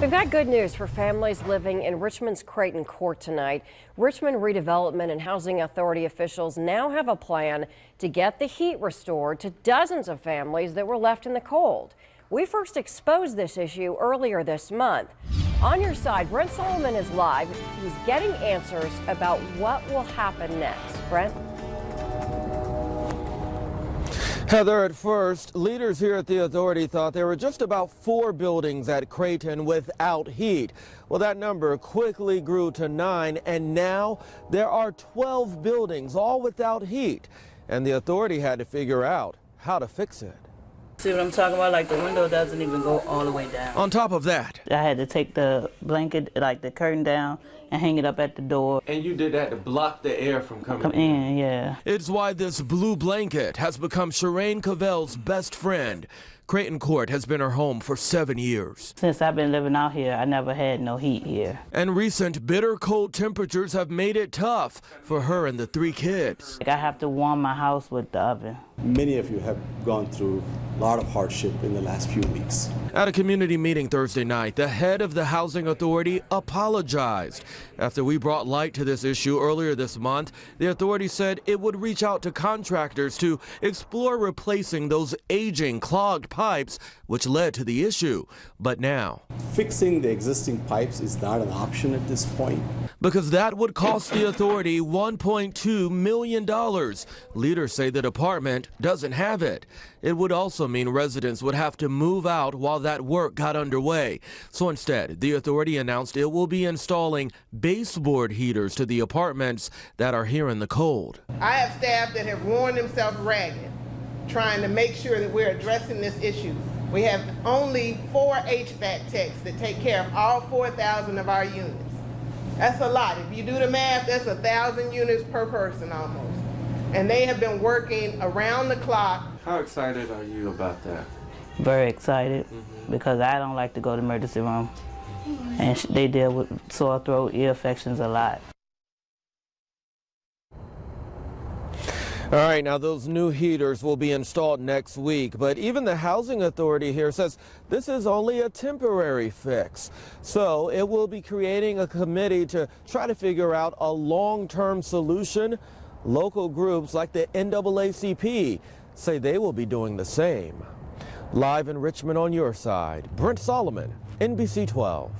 We've got good news for families living in Richmond's Creighton Court tonight. Richmond Redevelopment and Housing Authority officials now have a plan to get the heat restored to dozens of families that were left in the cold. We first exposed this issue earlier this month. On your side, Brent Solomon is live. He's getting answers about what will happen next. Brent? Heather, at first, leaders here at the authority thought there were just about 4 buildings at Creighton without heat. Well, that number quickly grew to 9, and now there are 12 buildings all without heat. And the authority had to figure out how to fix it. See what I'm talking about? Like the window doesn't even go all the way down. On top of that, I had to take the blanket, like the curtain down, and hang it up at the door. and you did that to block the air from Come in, yeah. It's why this blue blanket has become Shireen Cavell's best friend. Creighton Court has been her home for 7 years. Since I've been living out here, I never had no heat here. And recent bitter cold temperatures have made it tough for her and the 3 kids. Like I have to warm my house with the oven. Many of you have gone through a lot of hardship in the last few weeks. At a community meeting Thursday night, the head of the Housing Authority apologized. After we brought light to this issue earlier this month, the authority said it would reach out to contractors to explore replacing those aging clogged pipes, which led to the issue. But now, Fixing the existing pipes is not an option at this point. because that would cost the authority $1.2 million. Leaders say the department doesn't have it. It would also mean residents would have to move out while that work got underway. So instead, the authority announced it will be installing baseboard heaters to the apartments that are here in the cold. I have staff that have worn themselves ragged trying to make sure that we're addressing this issue. We have only 4 HVAC techs that take care of all 4,000 of our units. That's a lot. If you do the math, that's 1,000 units per person almost. And they have been working around the clock. How excited are you about that? Very excited because I don't like to go to the emergency room. And they deal with sore throat, ear infections a lot. All right, now those new heaters will be installed next week, but even the housing authority here says this is only a temporary fix. So it will be creating a committee to try to figure out a long-term solution. Local groups like the NAACP say they will be doing the same. Live in Richmond on your side, Brent Solomon, NBC 12.